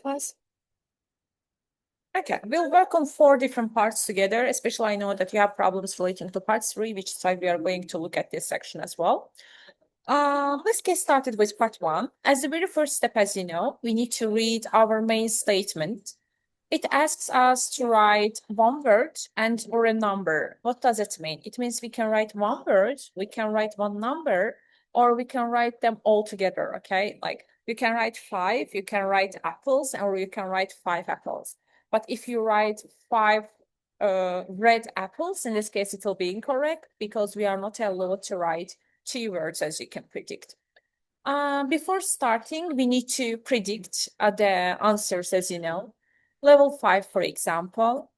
class? Okay, we'll work on 4 different parts together, especially I know that you have problems relating to part 3, which is why we are going to look at this section as well. Let's get started with part 1. As the very first step, as you know, we need to read our main statement. It asks us to write one word and or a number. What does it mean? It means we can write one word, we can write one number, or we can write them all together, okay? Like you can write 5, you can write apples, or you can write 5 apples. But if you write 5 red apples, in this case, it will be incorrect because we are not allowed to write 2 words, as you can predict. Before starting, we need to predict the answers, as you know. Level 5, for example,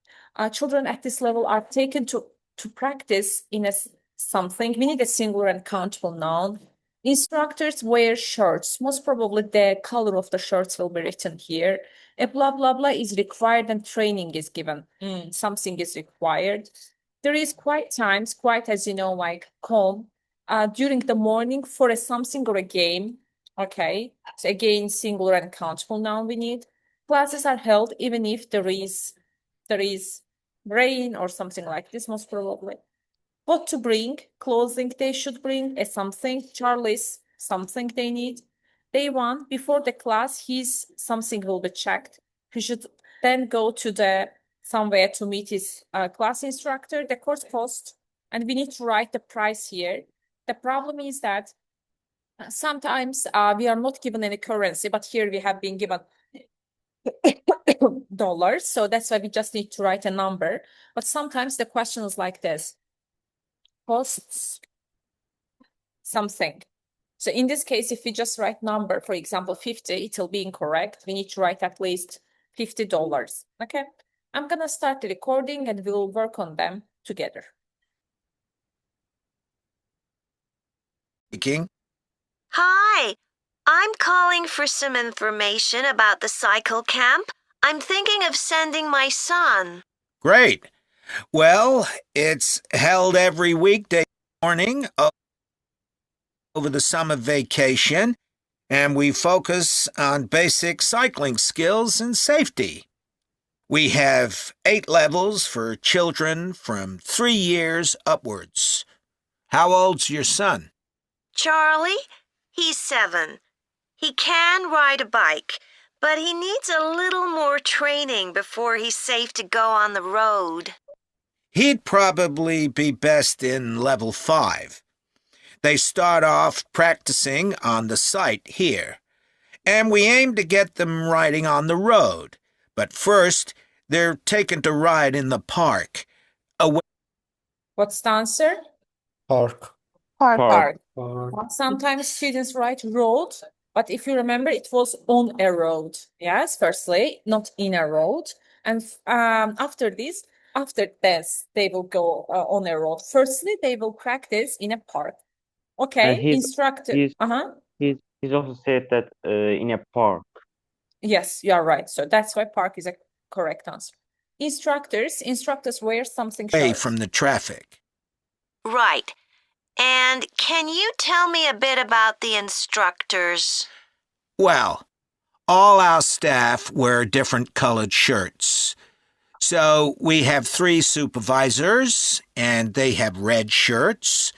children at this level are taken to practice in something. We need a singular and countable noun. Instructors wear shirts. Most probably the color of the shirts will be written here. A blah, blah, blah is required and training is given. Something is required. There is quiet times, quiet as you know, like calm, during the morning for a something or a game. Okay, so again, singular and countable noun we need. Classes are held even if there is rain or something like this, most probably. What to bring, clothing they should bring, a something, Charlie's something they need. Day 1, before the class, his something will be checked. He should then go to somewhere to meet his class instructor, the course cost, and we need to write the price here. The problem is that sometimes we are not given any currency, but here we have been given dollars, so that's why we just need to write a number. But sometimes the question is like this: costs something. So in this case, if we just write number, for example, 50, it will be incorrect. We need to write at least $50. Okay, I'm gonna start the recording and we'll work on them together. Speaking. Hi, I'm calling for some information about the cycle camp. I'm thinking of sending my son. Great. Well, it's held every weekday morning over the summer vacation, and we focus on basic cycling skills and safety. We have 8 levels for children from 3 years upwards. How old's your son? Charlie, he's 7. He can ride a bike, but he needs a little more training before he's safe to go on the road. He'd probably be best in level 5. They start off practicing on the site here, and we aim to get them riding on the road. But first, they're taken to ride in the park. What's the answer? Park. Park. Park. Sometimes students write road, but if you remember, it was on a road. Yes, firstly, not in a road. And after this, they will go on a road. Firstly, they will practice in a park. Okay, instructor. He's also said that in a park. Yes, you are right. So that's why park is a correct answer. Instructors wear something Away short. from the traffic. Right. And can you tell me a bit about the instructors? Well, all our staff wear different colored shirts. So we have 3 supervisors, and they have red shirts.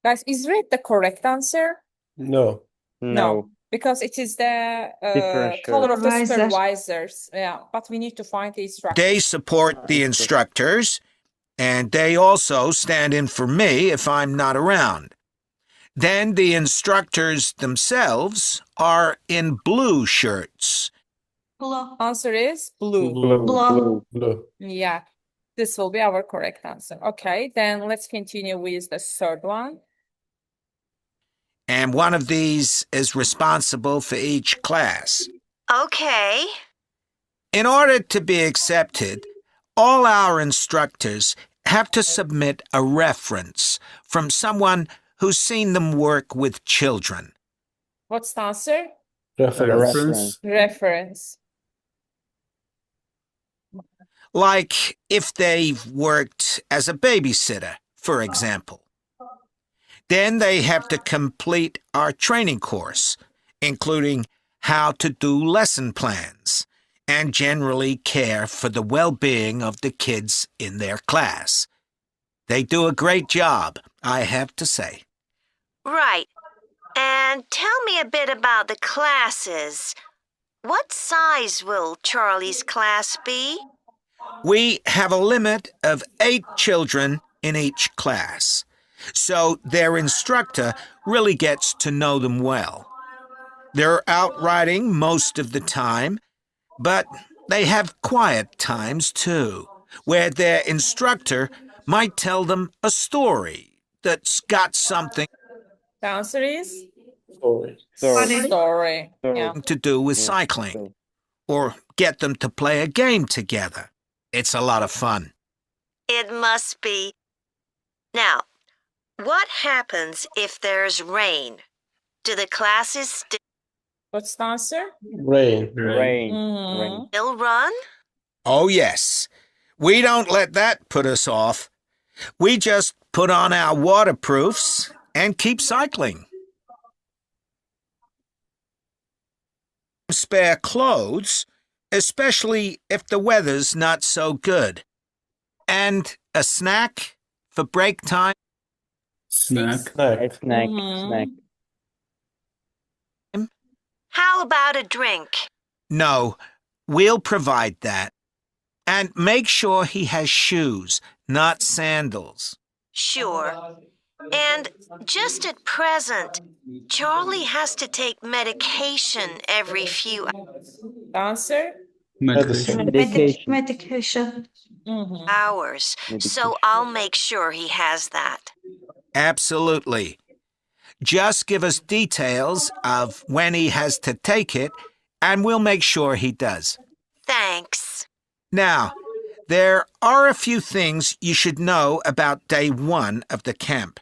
Guys, is red the correct answer? No. No, because it is the Different color of the Supervisor. supervisors. Yeah, but we need to find the instructor. They support the instructors, and they also stand in for me if I'm not around. Then the instructors themselves are in blue shirts. Blue. Answer is blue. Blue. Yeah, this will be our correct answer. Okay, then let's continue with the third one. And one of these is responsible for each class. Okay. In order to be accepted, all our instructors have to submit a reference from someone who's seen them work with children. What's the answer? Reference. Reference. Like if they've worked as a babysitter, for example. Then they have to complete our training course, including how to do lesson plans and generally care for the well-being of the kids in their class. They do a great job, I have to say. Right. And tell me a bit about the classes. What size will Charlie's class be? We have a limit of 8 children in each class, so their instructor really gets to know them well. They're out writing most of the time, but they have quiet times too, where their instructor might tell them a story that's got something The answer is Sorry. story. Yeah. to do with cycling, or get them to play a game together. It's a lot of fun. It must be. Now, what happens if there's rain? Do the classes What's the answer? Rain. Rain. Mhm. still run? Oh, yes. We don't let that put us off. We just put on our waterproofs and keep cycling. Spare clothes, especially if the weather's not so good. And a snack for break time. Snack. A snack. Mhm. Snack. How about a drink? No, we'll provide that. And make sure he has shoes, not sandals. Sure. And just at present, Charlie has to take medication every few The answer? Medicine. Medication. Medication. Mhm. hours, so I'll make sure he has that. Absolutely. Just give us details of when he has to take it, and we'll make sure he does. Thanks. Now, there are a few things you should know about day 1 of the camp.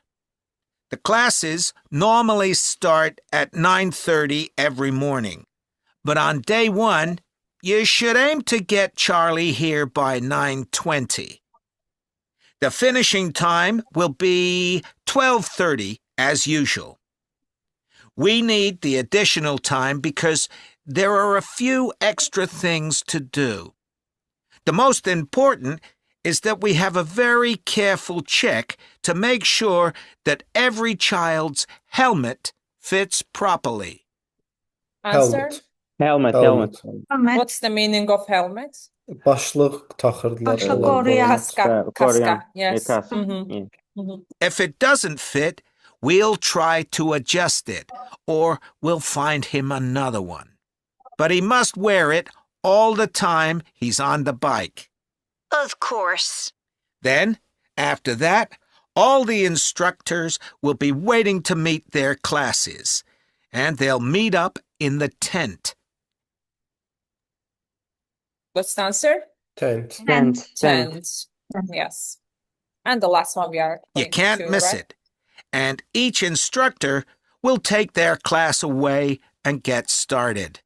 The classes normally start at 9:30 every morning, but on day 1, you should aim to get Charlie here by 9:20. The finishing time will be 12:30 as usual. We need the additional time because there are a few extra things to do. The most important is that we have a very careful check to make sure that every child's helmet fits properly. Answer? Helmet. Helmet. Ahmet. What's the meaning of helmet? Başlıq taxırdılar. Başlıq onlar qoruyan. boyun. Kaska. Koruyan. Yes. Kask. Mhm. Yeah. Mhm. If it doesn't fit, we'll try to adjust it, or we'll find him another one. But he must wear it all the time he's on the bike. Of course. Then, after that, all the instructors will be waiting to meet their classes, and they'll meet up in the tent. What's the answer? Tent. Tent. Tent. Yes. And the last one we are You going can't to, miss right? it. And each instructor will take their class away and get started.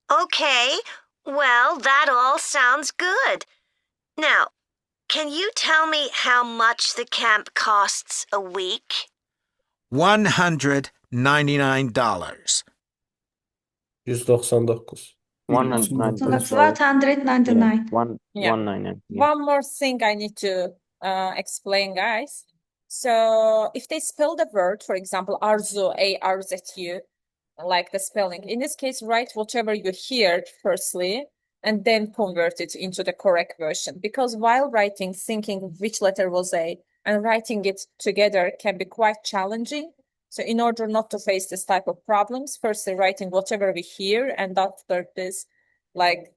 Okay. Well, that all sounds good. Now, can you tell me how much the camp costs a week? $199. 199. 199. That's 199. Yeah. 199. Yeah. One more thing I need to explain, guys. So if they spell the word, for example, arzu, A-R-Z-U, like the spelling, in this case, write whatever you hear firstly, and then convert it into the correct version. Because while writing, thinking which letter was A, and writing it together can be quite challenging. So in order not to face this type of problems, firstly writing whatever we hear, and after this, like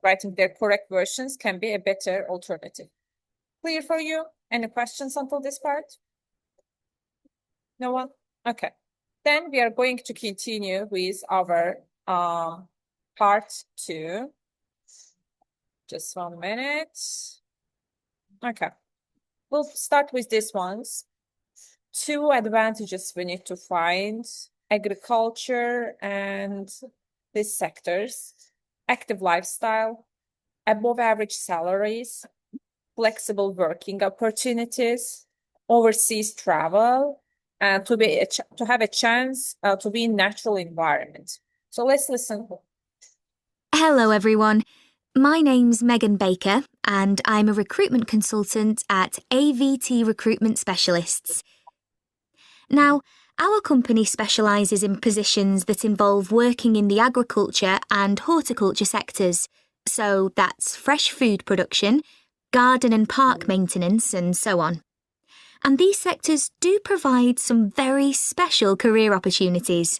writing their correct versions can be a better alternative. Clear for you? Any questions until this part? No one? Okay. Then we are going to continue with our part 2. Just 1 minute. Okay. We'll start with these ones. 2 advantages we need to find: agriculture and these sectors, active lifestyle, above average salaries, flexible working opportunities, overseas travel, and to have a chance to be in natural environment. So let's listen. Hello, everyone. My name's Megan Baker, and I'm a recruitment consultant at AVT Recruitment Specialists. Now, our company specialises in positions that involve working in the agriculture and horticulture sectors. So that's fresh food production, garden and park maintenance, and so on. And these sectors do provide some very special career opportunities.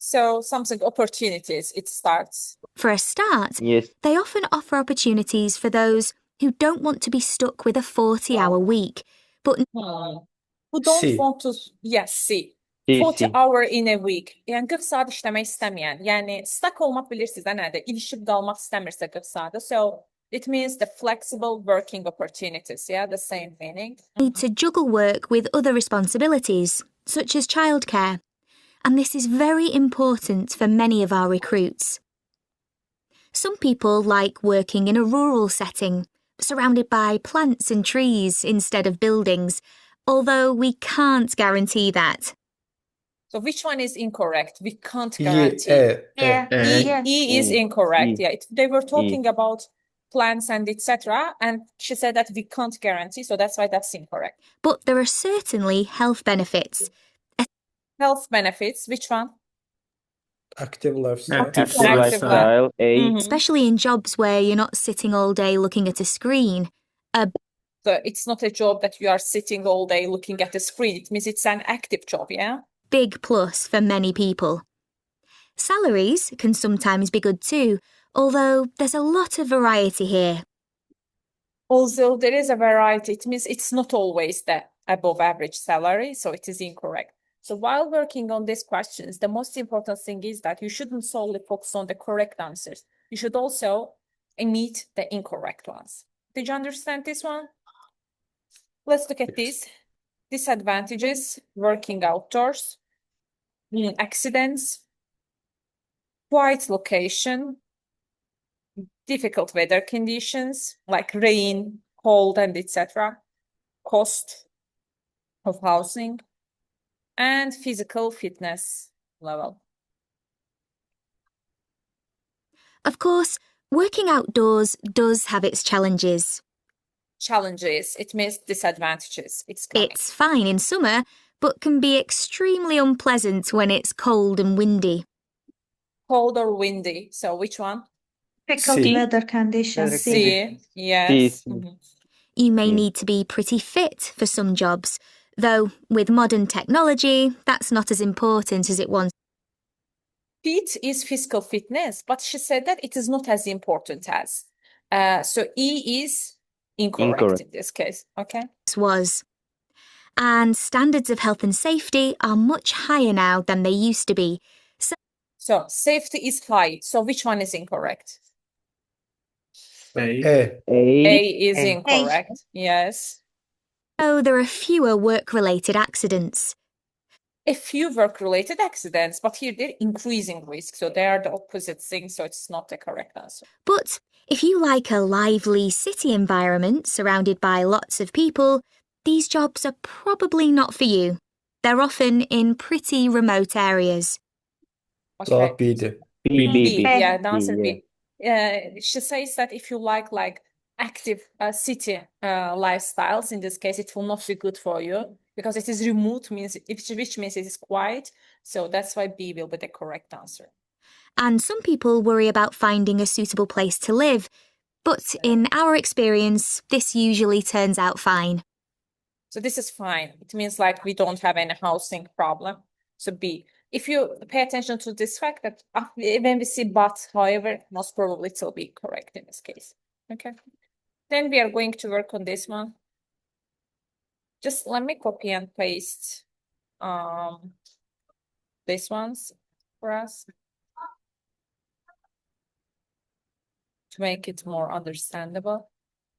So something opportunities, it starts. For a start, Yes. they often offer opportunities for those who don't want to be stuck with a 40-hour week, but Who don't See. want to, yes, see. See, 40 see. hour in a week. Yəni 40 saat işləmək istəməyən. Yəni stuck olmaq bilirsiniz də nədir? İlişib qalmaq istəmirsə 40 saatı. So it means the flexible working opportunities. Yeah, the same meaning. need to juggle work with other responsibilities, such as childcare. And this is very important for many of our recruits. Some people like working in a rural setting, surrounded by plants and trees instead of buildings, although we can't guarantee that. So which one is incorrect? We can't E, guarantee. Yeah. Yeah. E is E. incorrect. E. Yeah, they were talking about plants and etc. And she said that we can't guarantee. So that's why that's incorrect. But there are certainly health benefits, Health benefits, which one? Active lifestyle. Active Active lifestyle, A. Mhm. especially in jobs where you're not sitting all day looking at a screen. So it's not a job that you are sitting all day looking at the screen. It means it's an active job, yeah? Big plus for many people. Salaries can sometimes be good too, although there's a lot of variety here. Also, there is a variety. It means it's not always the above average salary, so it is incorrect. So while working on these questions, the most important thing is that you shouldn't solely focus on the correct answers. You should also omit the incorrect ones. Did you understand this one? Let's look at this. Disadvantages, working outdoors, accidents, quiet location, difficult weather conditions like rain, cold, and etc. Cost of housing, and physical fitness level. Of course, working outdoors does have its challenges. Challenges, it means disadvantages. It's coming. It's fine in summer, but can be extremely unpleasant when it's cold and windy. Cold or windy. So which one? Difficult C. weather conditions. C. C. Yes. C. Mhm. You may Mm. need to be pretty fit for some jobs, though with modern technology, that's not as important as it once. Fit is physical fitness, but she said that it is not as important as. So E is incorrect Incorrect. in this case. Okay. Was. And standards of health and safety are much higher now than they used to be. So safety is high. So which one is incorrect? E. A is A. incorrect. Yes. So there are fewer work-related accidents. A few work-related accidents, but here they're increasing risk. So they are the opposite thing. So it's not the correct answer. But if you like a lively city environment surrounded by lots of people, these jobs are probably not for you. They're often in pretty remote areas. Okay. Cevap B'di. B. B. B. Yeah, the B, answer yeah. B. She says that if you like active city lifestyles, in this case, it will not be good for you because it is remote, which means it is quiet. So that's why B will be the correct answer. And some people worry about finding a suitable place to live. But in our experience, this usually turns out fine. So this is fine. It means like we don't have any housing problem. So B. If you pay attention to this fact that when we see but, however, most probably it will be correct in this case. Okay. Then we are going to work on this one. Just let me copy and paste these ones for us to make it more understandable.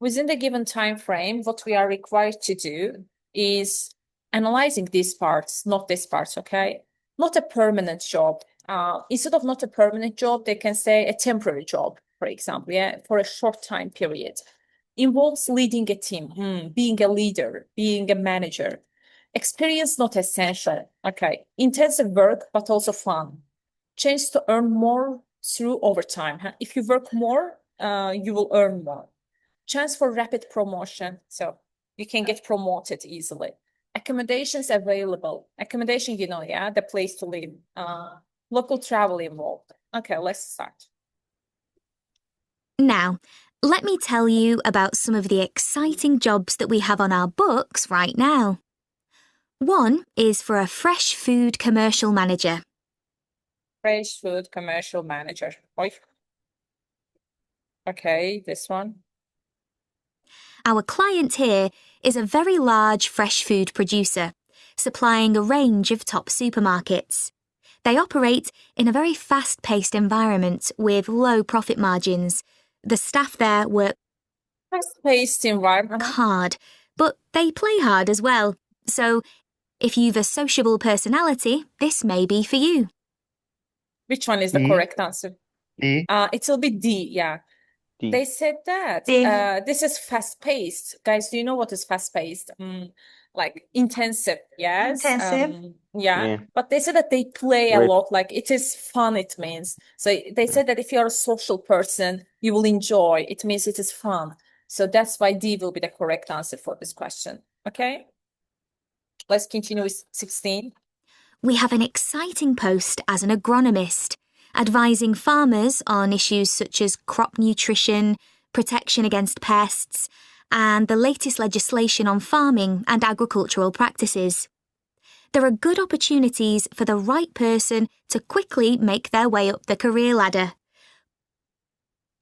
Within the given time frame, what we are required to do is analyzing these parts, not these parts, okay? Not a permanent job. Instead of not a permanent job, they can say a temporary job, for example, yeah, for a short time period. Involves leading a team, being a leader, being a manager. Experience not essential, okay? Intensive work, but also fun. chance to earn more through overtime. If you work more, you will earn more. Chance for rapid promotion, so you can get promoted easily. Accommodations available. Accommodation, you know, yeah, the place to live. Local travel involved. Okay, let's start. Now, let me tell you about some of the exciting jobs that we have on our books right now. One is for a fresh food commercial manager. Fresh food commercial manager. Oi. Okay, this one. Our client here is a very large fresh food producer, supplying a range of top supermarkets. They operate in a very fast-paced environment with low profit margins. The staff there work Fast-paced environment. hard, but they play hard as well. So, if you've a sociable personality, this may be for you. Which one is the D. correct answer? D. It will be D, yeah. D. They said that D. this is fast-paced. Guys, do you know what is fast-paced? Like intensive, yes. Intensive. Yeah. Yeah. But they said that they play a Great. lot, like it is fun, it means. So they said that if you're a social person, you will enjoy. It means it is fun. So that's why D will be the correct answer for this question. Okay? Let's continue with 16. We have an exciting post as an agronomist, advising farmers on issues such as crop nutrition, protection against pests, and the latest legislation on farming and agricultural practices. There are good opportunities for the right person to quickly make their way up the career ladder.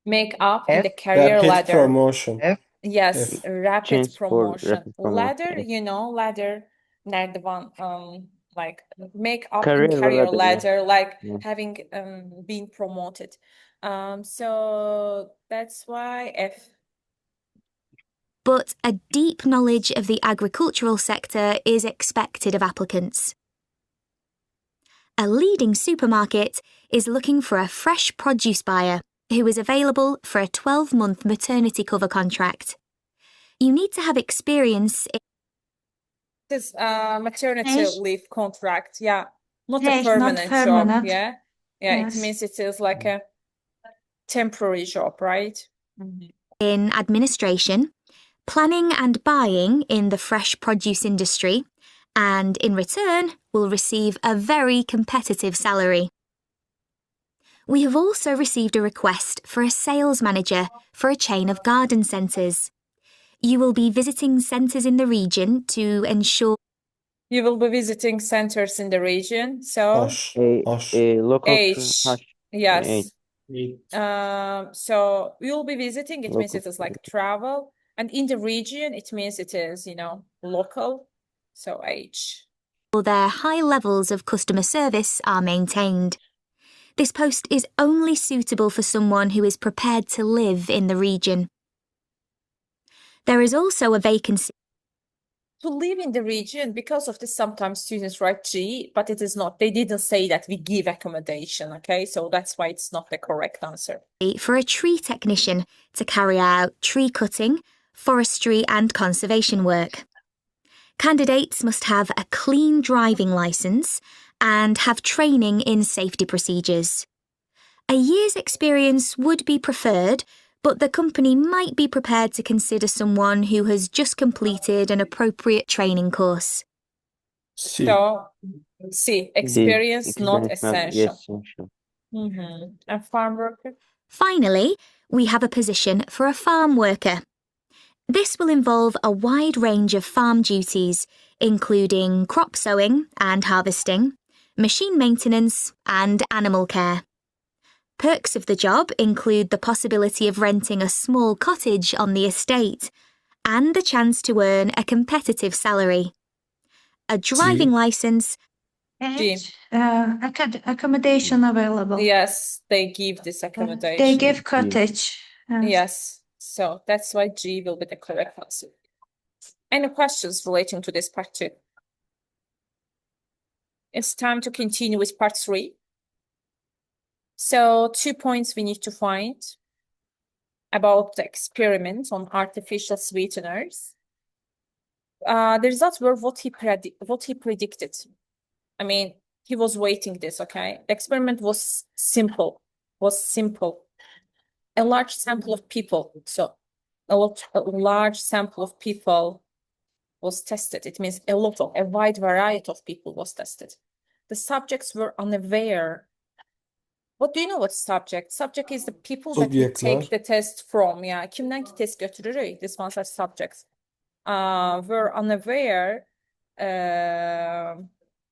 Make up in F. the career Rapid ladder. promotion. F. Yes, F. rapid Chance for promotion. rapid promotion, Ladder, yes. you know, ladder, nerdivan, like make up in Career career ladder, yeah. ladder, like Yeah. having been promoted. So that's why F. But a deep knowledge of the agricultural sector is expected of applicants. A leading supermarket is looking for a fresh produce buyer who is available for a 12-month maternity cover contract. You need to have experience in This is maternity Yes. leave contract, yeah, not a Yes, not permanent job, permanent. yeah. Yeah, Yes. it means it is like a temporary job, right? in administration, planning and buying in the fresh produce industry, and in return will receive a very competitive salary. We have also received a request for a sales manager for a chain of garden centres. You will be visiting centres in the region to ensure You will be visiting centers in the region, so H. A. H. A local H. Yes. E. So we will be visiting, it means Local it is like travel, and in the region, it means it is, you know, local. So H. their high levels of customer service are maintained. This post is only suitable for someone who is prepared to live in the region. There is also a vacancy To live in the region, because of this, sometimes students write G, but it is not. They didn't say that we give accommodation, okay? So that's why it's not the correct answer. for a tree technician to carry out tree cutting, forestry and conservation work. Candidates must have a clean driving licence and have training in safety procedures. A year's experience would be preferred, but the company might be prepared to consider someone who has just completed an appropriate training course. C. So C, experience not essential. essential. And farm worker? Finally, we have a position for a farm worker. This will involve a wide range of farm duties, including crop sowing and harvesting, machine maintenance, and animal care. Perks of the job include the possibility of renting a small cottage on the estate and the chance to earn a competitive salary. A driving licence H. Accommodation available. Yes, they give this accommodation. They give cottage. Yes, so that's why G will be the correct answer. Any questions relating to this part 2? It's time to continue with part 3. So 2 points we need to find about the experiment on artificial sweeteners. The results were what he predicted. I mean, he was waiting this, okay? The experiment was simple, A large sample of people, so a large sample of people was tested. It means a wide variety of people was tested. The subjects were unaware. What do you know what subject? Subject is the people that we Subjektler. take the test from. Yeah, kimden ki test götürürük? This one's are subjects. Were unaware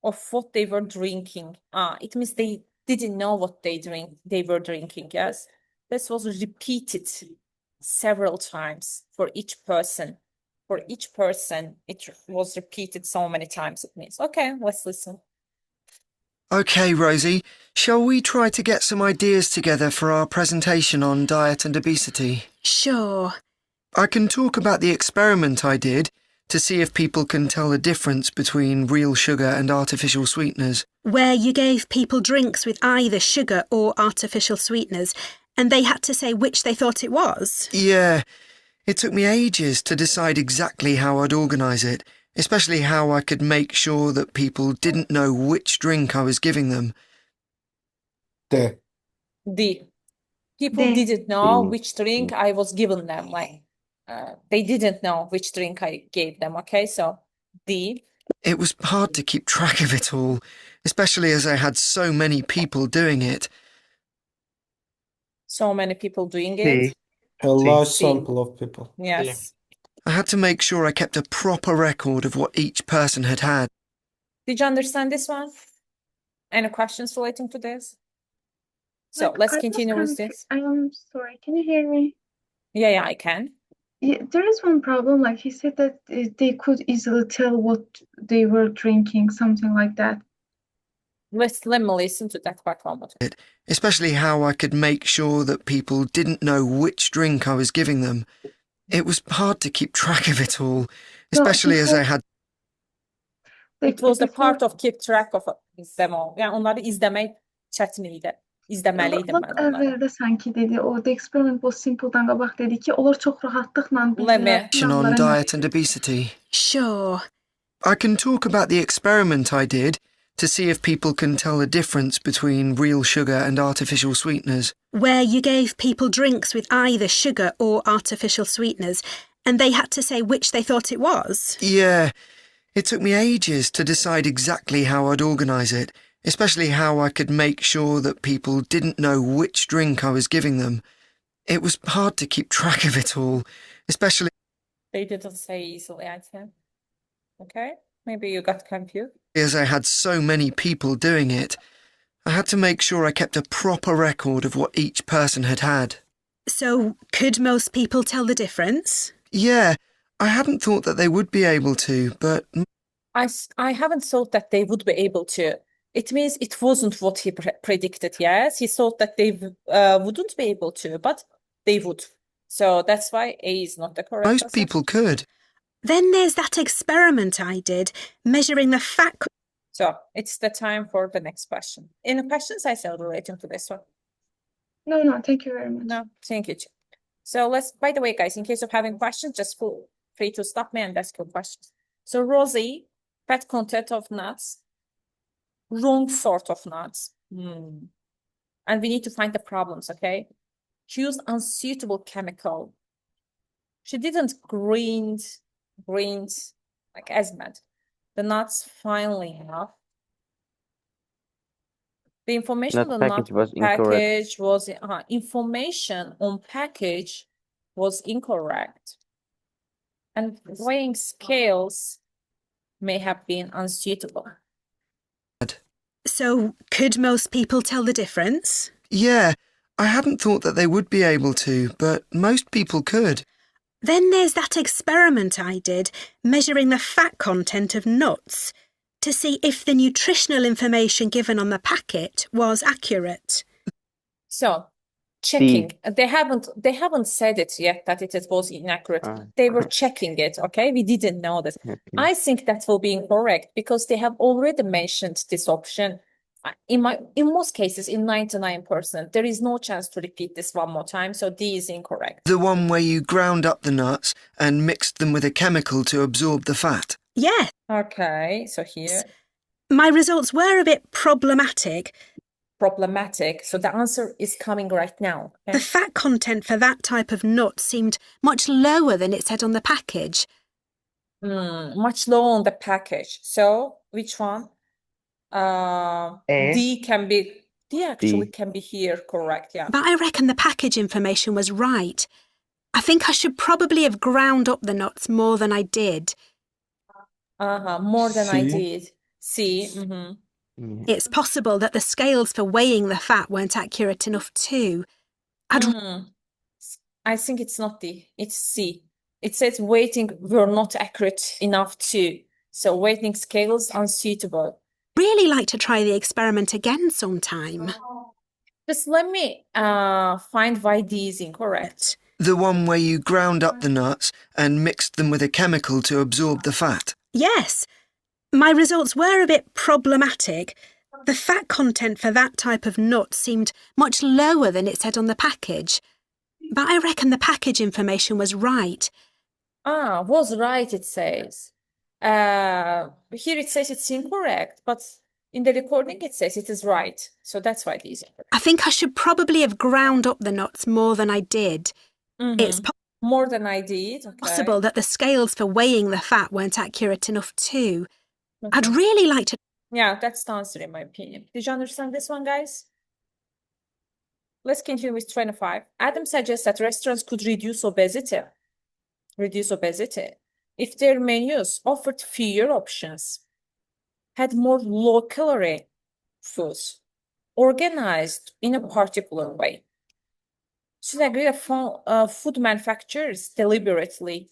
of what they were drinking. It means they didn't know what they were drinking, yes? This was repeated several times for each person. For each person, it was repeated so many times, it means. Okay, let's listen. Okay, Rosie, shall we try to get some ideas together for our presentation on diet and obesity? Sure. I can talk about the experiment I did to see if people can tell the difference between real sugar and artificial sweeteners. Where you gave people drinks with either sugar or artificial sweeteners, and they had to say which they thought it was? Yeah, it took me ages to decide exactly how I'd organise it, especially how I could make sure that people didn't know which drink I was giving them. D. People D. didn't know D. which drink I was giving them. Like, they didn't know which drink I gave them. Okay, so D. It was hard to keep track of it all, especially as I had so many people doing it. So many people doing it. C. A large C. sample of people. Yes. I had to make sure I kept a proper record of what each person had had. Did you understand this one? Any questions relating to this? So Like, let's I was continue with confu- this. I'm sorry, can you hear me? Yeah, I can. Yeah, there is one problem. Like he said that they could easily tell what they were drinking, something like that. Let me listen to that part one more time. Especially how I could make sure that people didn't know which drink I was giving them. It was hard to keep track of it all, especially as I had... It was the before- part of keep track of them all. Yani onları izlemek çətiniydi. İzləməliydim mən Lap onları. əvvəldə sanki dedi, o the experiment was simple'dan qabaq dedi ki, onlar çox rahatlıqla Let me- bildilər on planlarını. diet and obesity. Sure. I can talk about the experiment I did to see if people can tell the difference between real sugar and artificial sweeteners. Where you gave people drinks with either sugar or artificial sweeteners, and they had to say which they thought it was? Yeah, it took me ages to decide exactly how I'd organise it, especially how I could make sure that people didn't know which drink I was giving them. It was hard to keep track of it all, especially... They didn't say easily, I think. Okay, maybe you got confused. As I had so many people doing it, I had to make sure I kept a proper record of what each person had had. So, could most people tell the difference? Yeah, I hadn't thought that they would be able to, but I haven't thought that they would be able to. It means it wasn't what he predicted, yes? He thought that they wouldn't be able to, but they would. So that's why A is not the correct most answer. people could. Then there's that experiment I did, measuring the fat... So it's the time for the next question. Any questions I said relating to this one? No, thank you very much. No, thank you. So let's, by the way, guys, in case of having questions, just feel free to stop me and ask your questions. So Rosie, fat content of nuts, wrong sort of nuts. And we need to find the problems, okay? Choose unsuitable chemical. She didn't grind like as bad. The nuts finely enough. The information Nut on the package nut was incorrect. package was information on package was incorrect. And weighing scales may have been unsuitable. So, could most people tell the difference? Yeah, I hadn't thought that they would be able to, but most people could. Then there's that experiment I did, measuring the fat content of nuts, to see if the nutritional information given on the packet was accurate. So, checking. They haven't said it yet that it was inaccurate. They were checking it, okay? We didn't know that. I think that will be incorrect because they have already mentioned this option. In most cases, in 99%, there is no chance to repeat this one more time, so D is incorrect. The one where you ground up the nuts and mixed them with a chemical to absorb the fat. Yeah. Okay, so here. My results were a bit problematic. Problematic. So the answer is coming right now. Okay? The fat content for that type of nut seemed much lower than it said on the package. Much lower on the package. So which one? D can be, D actually can be here, correct, yeah. But I reckon the package information was right. I think I should probably have ground up the nuts more than I did. More than I C. did. C. It's possible that the scales for weighing the fat weren't accurate enough too. I think it's not D, it's C. It says weighting were not accurate enough too. So weighting scales unsuitable. Really like to try the experiment again sometime. Just let me find why D is incorrect. The one where you ground up the nuts and mixed them with a chemical to absorb the fat. Yes, my results were a bit problematic. The fat content for that type of nut seemed much lower than it said on the package. But I reckon the package information was right. Was right, it says. Here it says it's incorrect, but in the recording it says it is right. So that's why it is incorrect. I think I should probably have ground up the nuts more than I did. It's More than I did. Okay. possible that the scales for weighing the fat weren't accurate enough too. I'd really like to... Yeah, that's the answer in my opinion. Did you understand this one, guys? Let's continue with 25. Adam suggests that restaurants could reduce obesity. If their menus offered fewer options, had more low-calorie foods, organized in a particular way. Should I agree that food manufacturers deliberately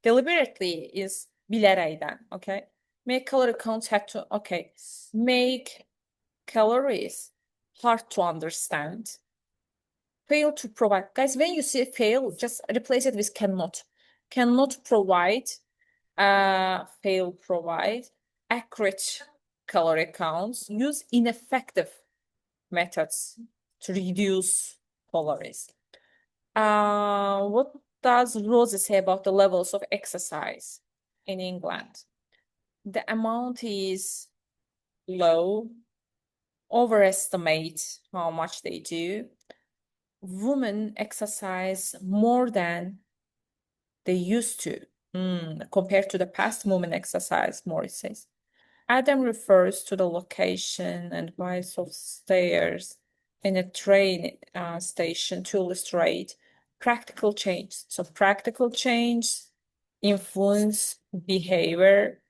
is bilərəkdən, okay? Make calorie counts had to, okay. Make calories hard to understand. Fail to provide. Guys, when you see fail, just replace it with cannot. Cannot provide, fail provide, accurate calorie counts, use ineffective methods to reduce calories. What does Rosie say about the levels of exercise in England? The amount is low, overestimate how much they do. Women exercise more than they used to. Compared to the past, women exercise more, it says. Adam refers to the location and price of stairs in a train station to illustrate practical change. So practical change, influence behavior,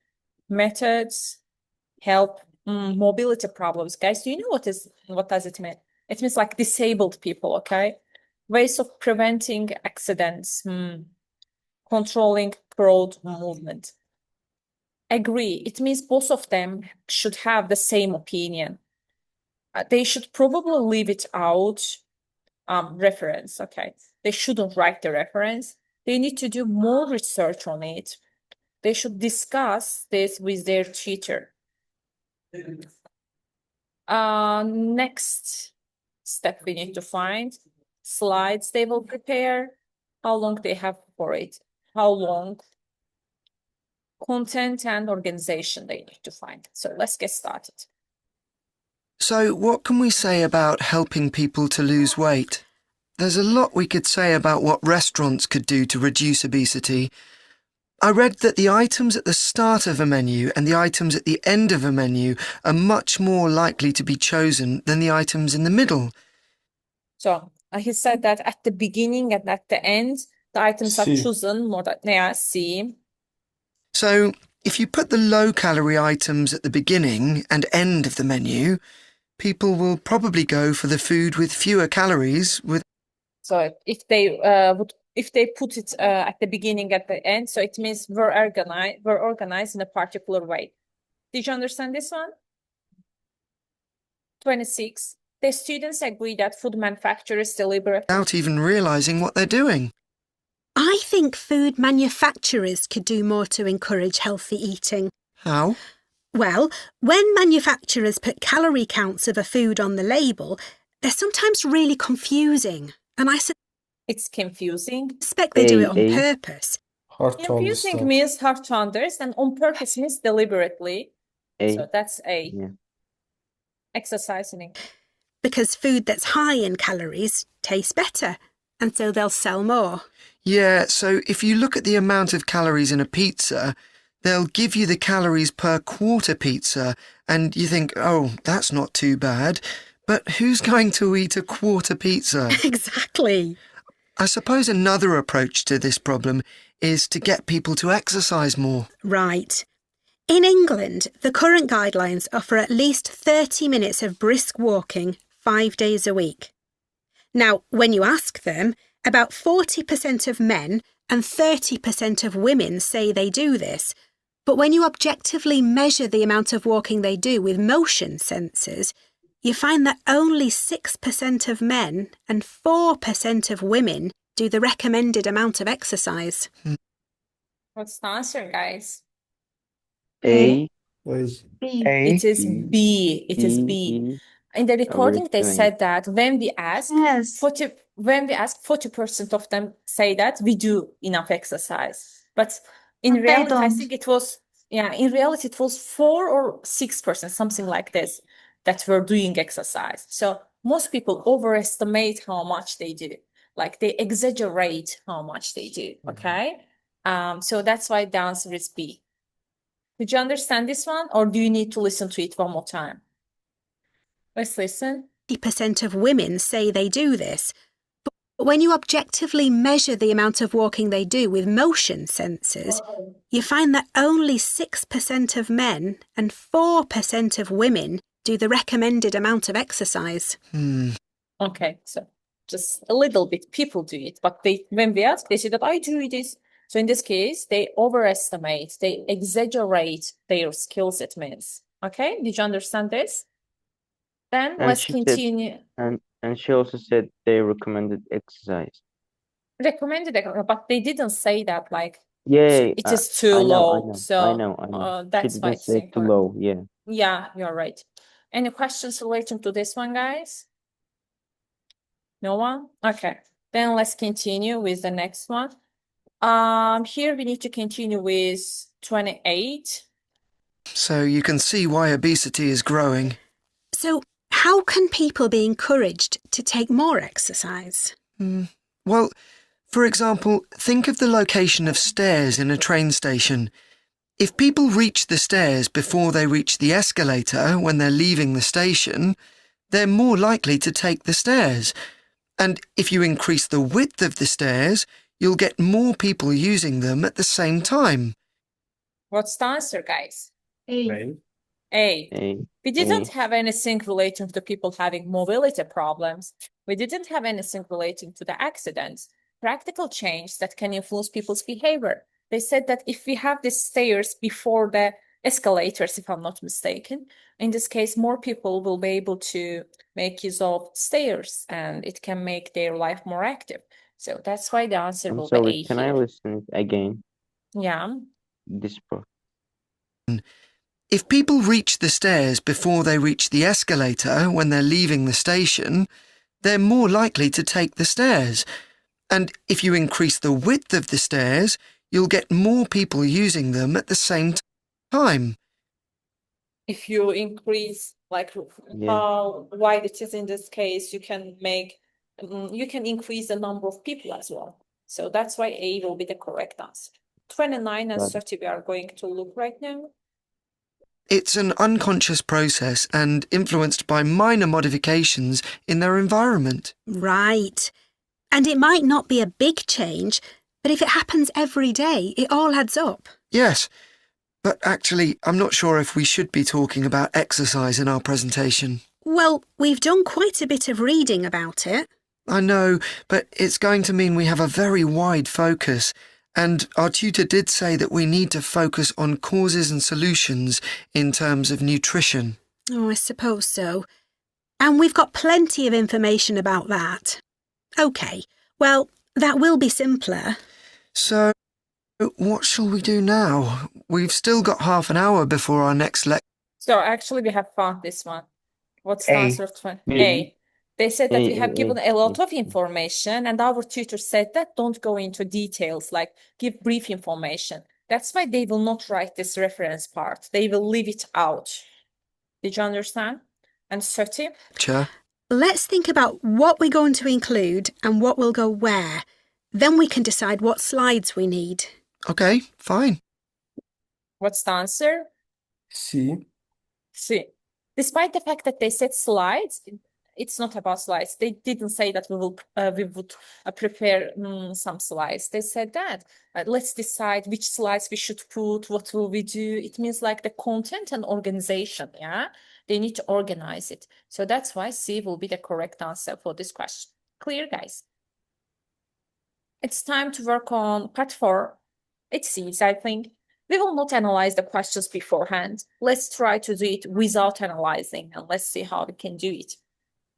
methods, help mobility problems. Guys, do you know what does it mean? It means like disabled people, okay? Ways of preventing accidents, controlling crowd movement. Agree. It means both of them should have the same opinion. They should probably leave it out reference, okay? They shouldn't write the reference. They need to do more research on it. They should discuss this with their tutor. Next step we need to find slides they will prepare, how long they have for it, how long, content and organization they need to find. So let's get started. So what can we say about helping people to lose weight? There's a lot we could say about what restaurants could do to reduce obesity. I read that the items at the start of a menu and the items at the end of a menu are much more likely to be chosen than the items in the middle. So he said that at the beginning and at the end, the items are C. chosen more than, yeah, C. So if you put the low-calorie items at the beginning and end of the menu, people will probably go for the food with fewer calories. So if they put it at the beginning, at the end, so it means we're organized in a particular way. Did you understand this one? 26. The students agree that food manufacturers deliberately Without even realising what they're doing. I think food manufacturers could do more to encourage healthy eating. How? Well, when manufacturers put calorie counts of a food on the label, they're sometimes really confusing. And I it's confusing. suspect they do it on purpose. Hard to Confusing understand. means hard to understand. On purpose means deliberately. A. So that's A. Yeah. Exercising. Because food that's high in calories tastes better, and so they'll sell more. Yeah, so if you look at the amount of calories in a pizza, they'll give you the calories per quarter pizza, and you think, oh, that's not too bad. But who's going to eat a quarter pizza? Exactly. I suppose another approach to this problem is to get people to exercise more. Right. In England, the current guidelines offer at least 30 minutes of brisk walking 5 days a week. Now, when you ask them, about 40% of men and 30% of women say they do this. But when you objectively measure the amount of walking they do with motion sensors, you find that only 6% of men and 4% of women do the recommended amount of exercise. What's the answer, guys? A. Was B. It is B. It is B. B. In the recording, they Overestimate. said that when we ask, Yes. 40% of them say that we do enough exercise. But in They reality, I don't. think it was, in reality, it was 4 or 6%, something like this, that were doing exercise. So most people overestimate how much they do. Like they exaggerate how much they do. Okay. So that's why the answer is B. Did you understand this one, or do you need to listen to it one more time? Let's listen. 80% of women say they do this. But when you objectively measure the amount of walking they do with motion sensors, you find that only 6% of men and 4% of women do the recommended amount of exercise. Okay, so just a little bit people do it, but when we ask, they say that I do this. So in this case, they overestimate, they exaggerate their skills, it means. Okay, did you understand this? Then And let's she said- continue. And she also said they recommended exercise. Recommended, but they didn't say that like Yeah, it is too I know, low. I know. That's She why didn't it's say too incorrect. low. Yeah. Yeah, you're right. Any questions relating to this one, guys? No one? Okay. Then let's continue with the next one. Here we need to continue with 28. So you can see why obesity is growing. So, how can people be encouraged to take more exercise? Well, for example, think of the location of stairs in a train station. If people reach the stairs before they reach the escalator when they're leaving the station, they're more likely to take the stairs. And if you increase the width of the stairs, you'll get more people using them at the same time. What's the answer, guys? A. A. We didn't have anything relating to people having mobility problems. We didn't have anything relating to the accidents. Practical change that can influence people's behavior. They said that if we have the stairs before the escalators, if I'm not mistaken, in this case, more people will be able to make use of stairs and it can make their life more active. So that's why the answer I'm will sorry, be A can here. I listen again? Yeah. This part. If people reach the stairs before they reach the escalator when they're leaving the station, they're more likely to take the stairs. And if you increase the width of the stairs, you'll get more people using them at the same time. If you increase like how wide it is in this case, you can increase the number of people as well. So that's why A will be the correct answer. 29 and 30 we are going to look right now. It's an unconscious process and influenced by minor modifications in their environment. Right. And it might not be a big change, but if it happens every day, it all adds up. Yes, but actually, I'm not sure if we should be talking about exercise in our presentation. Well, we've done quite a bit of reading about it. I know, but it's going to mean we have a very wide focus, and our tutor did say that we need to focus on causes and solutions in terms of nutrition. Oh, I suppose so. And we've got plenty of information about that. OK, well, that will be simpler. So, what shall we do now? We've still got half an hour before our next lecture. So actually we have found this one. What's the A. answer of 20? A. They said that we have given a lot of information and our tutor said that don't go into details, like give brief information. That's why they will not write this reference part. They will leave it out. Did you understand? And Söti? Chair. Let's think about what we're going to include and what will go where. Then we can decide what slides we need. Okay, fine. What's the answer? C. C. Despite the fact that they said slides, it's not about slides. They didn't say that we would prepare some slides. They said that let's decide which slides we should put, what will we do. It means like the content and organization, yeah? They need to organize it. So that's why C will be the correct answer for this question. Clear, guys? It's time to work on part 4. It's easy, I think. We will not analyze the questions beforehand. Let's try to do it without analyzing, and let's see how we can do it.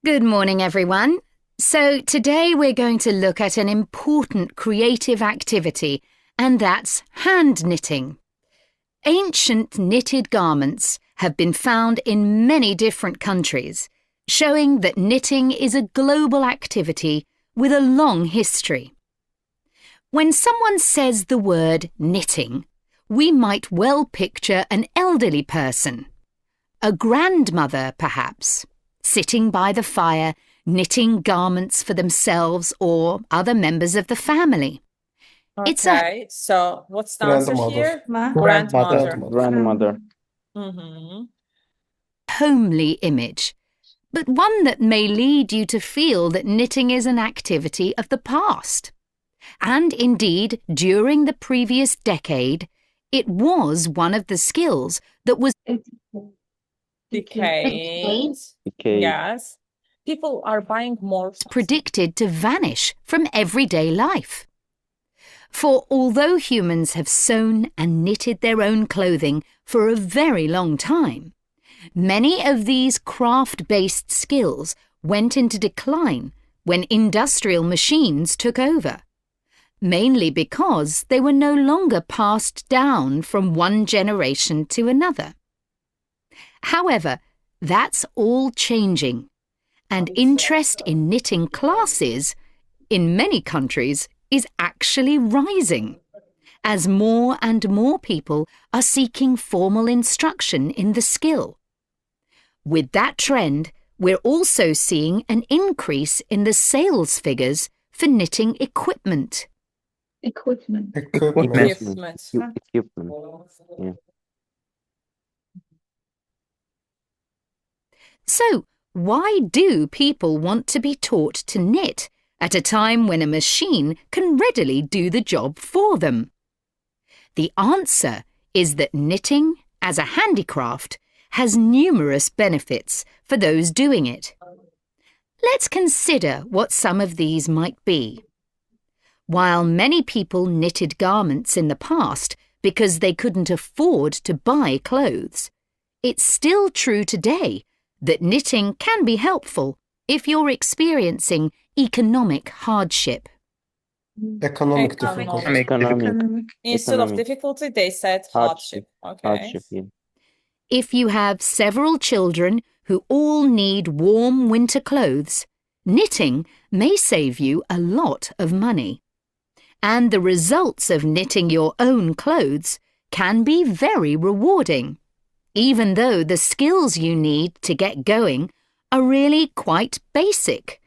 Good morning, everyone. So today we're going to look at an important creative activity, and that's hand knitting. Ancient knitted garments have been found in many different countries, showing that knitting is a global activity with a long history. When someone says the word knitting, we might well picture an elderly person, a grandmother perhaps, sitting by the fire, knitting garments for themselves or other members of the family. Okay, so what's the answer here? Grandmother. Homely image, but one that may lead you to feel that knitting is an activity of the past. And indeed, during the previous decade, it was one of the skills that was Decade. Yes. People are buying more. Predicted to vanish from everyday life. For although humans have sewn and knitted their own clothing for a very long time, many of these craft-based skills went into decline when industrial machines took over, mainly because they were no longer passed down from one generation to another. However, that's all changing, and interest in knitting classes in many countries is actually rising, as more and more people are seeking formal instruction in the skill. With that trend, we're also seeing an increase in the sales figures for knitting equipment. Equipment. Yeah. So, why do people want to be taught to knit at a time when a machine can readily do the job for them? The answer is that knitting, as a handicraft, has numerous benefits for those doing it. Let's consider what some of these might be. While many people knitted garments in the past because they couldn't afford to buy clothes, it's still true today that knitting can be helpful if you're experiencing economic hardship. Economic difficulty. Economic. Instead of difficulty, they said hardship. Okay. Hardship, yeah. If you have several children who all need warm winter clothes, knitting may save you a lot of money. And the results of knitting your own clothes can be very rewarding, even though the skills you need to get going are really quite basic.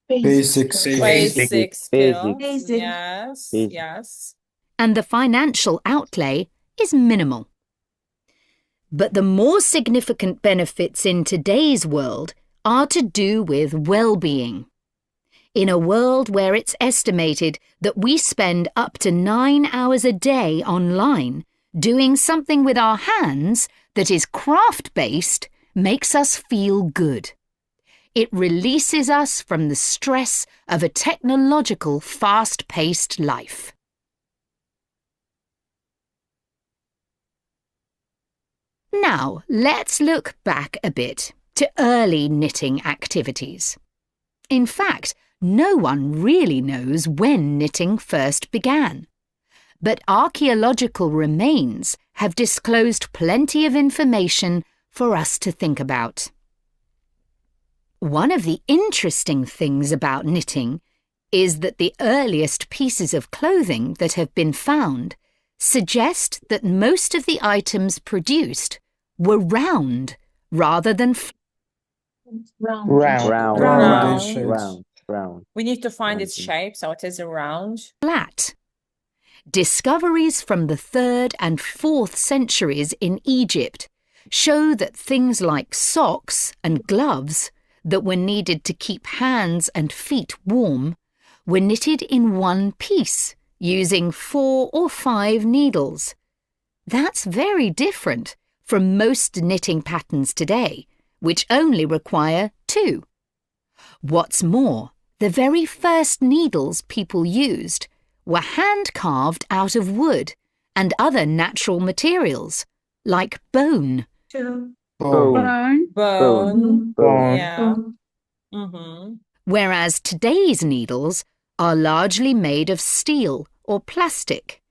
Basic skills. Basic skills. Basic. Yes, Basic. yes. And the financial outlay is minimal. But the more significant benefits in today's world are to do with well-being. In a world where it's estimated that we spend up to 9 hours a day online, doing something with our hands that is craft-based makes us feel good. It releases us from the stress of a technological, fast-paced life. Now, let's look back a bit to early knitting activities. In fact, no one really knows when knitting first began. But archaeological remains have disclosed plenty of information for us to think about. One of the interesting things about knitting is that the earliest pieces of clothing that have been found suggest that most of the items produced were round rather than Round Round. shape. We need to find its shape, so it is a round. flat. Discoveries from the 3rd and 4th centuries in Egypt show that things like socks and gloves that were needed to keep hands and feet warm were knitted in one piece using 4 or 5 needles. That's very different from most knitting patterns today, which only require 2. What's more, the very first needles people used were hand-carved out of wood and other natural materials, like bone. Bone. Bone. Yeah. Mm-hmm. Whereas today's needles are largely made of steel or plastic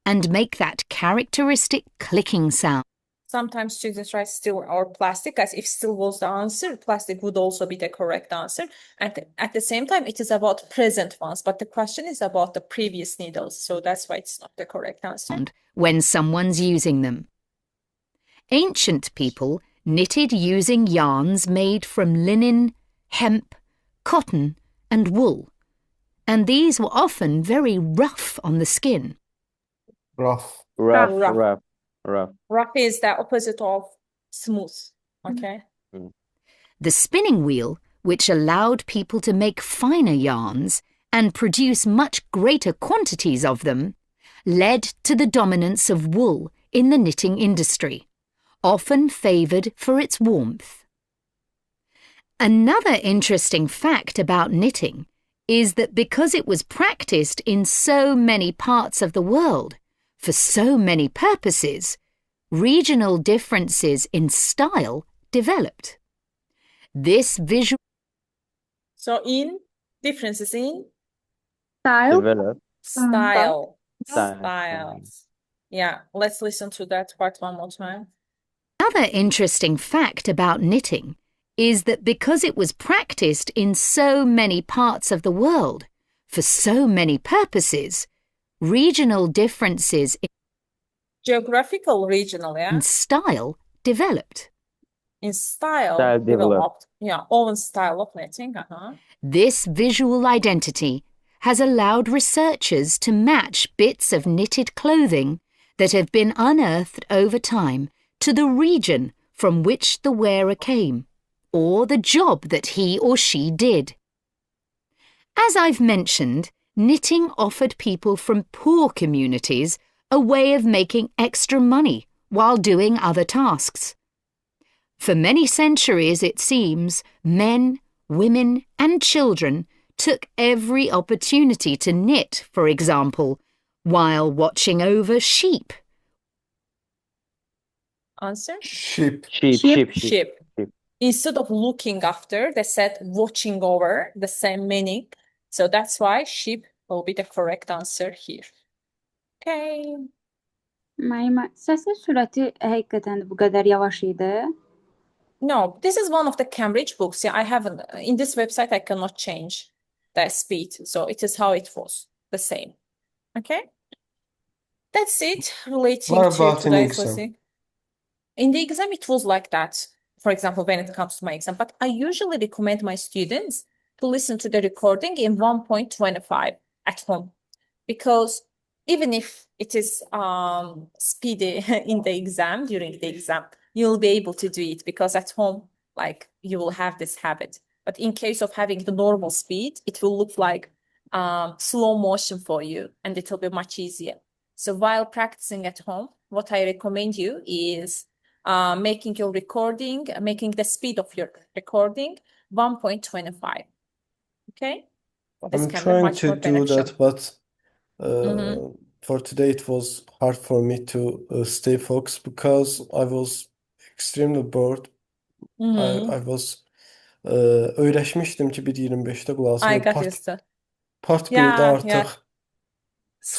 and make that characteristic clicking sound. Sometimes students write steel or plastic, as if steel was the answer, plastic would also be the correct answer. And at the same time, it is about present ones, but the question is about the previous needles, so that's why it's not the correct answer. When someone's using them. Ancient people knitted using yarns made from linen, hemp, cotton, and wool, and these were often very rough on the skin. Rough. Rough is the opposite of smooth, okay? The spinning wheel, which allowed people to make finer yarns and produce much greater quantities of them, led to the dominance of wool in the knitting industry, often favoured for its warmth. Another interesting fact about knitting is that because it was practiced in so many parts of the world, for so many purposes, regional differences in style developed. This visual... So differences in Develop. style. Yeah, let's listen to that part one more time. Another interesting fact about knitting is that because it was practiced in so many parts of the world, for so many purposes, regional differences in Geographical, regional, yeah? style developed. In style, Style developed. Yeah, own style of knitting, This visual identity has allowed researchers to match bits of knitted clothing that have been unearthed over time to the region from which the wearer came, or the job that he or she did. As I've mentioned, knitting offered people from poor communities a way of making extra money while doing other tasks. For many centuries, it seems, men, women, and children took every opportunity to knit, for example, while watching over sheep. Answer? Sheep. Sheep. Instead of looking after, they said watching over, the same meaning. So that's why sheep will be the correct answer here. Okay. Səsin sürəti həqiqətən bu qədər yavaş idi. No, this is one of the Cambridge books. Yeah, I haven't, in this website, I cannot change the speed. So it is how it was, the same. Okay. That's it relating What to about in today's exam? lesson. In the exam, it was like that. For example, when it comes to my exam, but I usually recommend my students to listen to the recording in 1.25 at home, because even if it is speedy in the exam, during the exam, you'll be able to do it because at home, like, you will have this habit. But in case of having the normal speed, it will look like slow motion for you, and it will be much easier. So while practicing at home, what I recommend you is making the speed of your recording 1.25. Okay? I'm trying to do that, but for today it was hard for me to stay focused because I was extremely bored. I was öyrəşmişdim ki, bir 25-də qulaq I asım. got used to. Part 1-də Yeah, artıq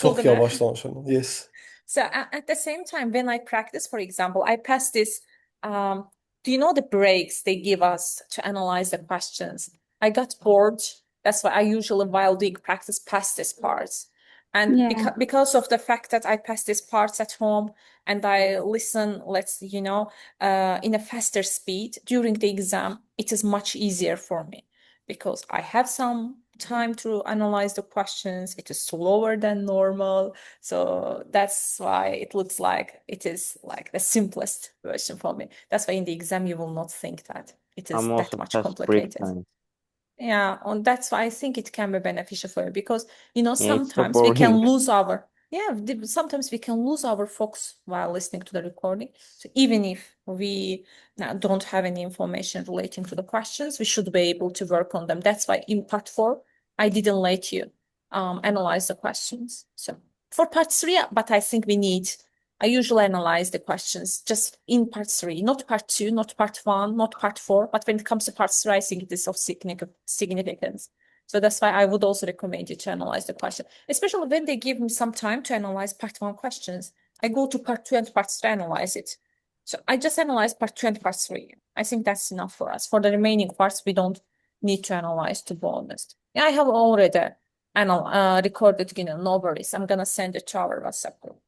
çox yavaş danışıram. Yes. So at the same time, when I practice, for example, I pass this, do you know the breaks they give us to analyze the questions? I got bored. That's why I usually, while doing practice, pass this part. And Yeah. because of the fact that I pass these parts at home and I listen, in a faster speed during the exam, it is much easier for me because I have some time to analyze the questions. It is slower than normal. So that's why it looks like it is like the simplest version for me. That's why in the exam, you will not think that it is I'm that also much past break complicated. time. Yeah, and that's why I think it can be beneficial for you because Yeah, it's so sometimes we can boring. lose our sometimes we can lose our focus while listening to the recording. So even if we don't have any information relating to the questions, we should be able to work on them. That's why in part 4, I didn't let you analyze the questions. So for part 3, but I think I usually analyze the questions just in part 3, not part 2, not part 1, not part 4. But when it comes to part 3, I think it is of significance. So that's why I would also recommend you to analyze the question, especially when they give me some time to analyze part 1 questions. I go to part 2 and part 3 analyze it. So I just analyze part 2 and part 3. I think that's enough for us. For the remaining parts, we don't need to analyze, to be honest. Yeah, I have already recorded, no worries. I'm going to send it to our WhatsApp group.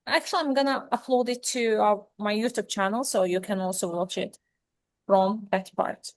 Actually, I'm gonna upload it to my YouTube channel, so you can also watch it from that part.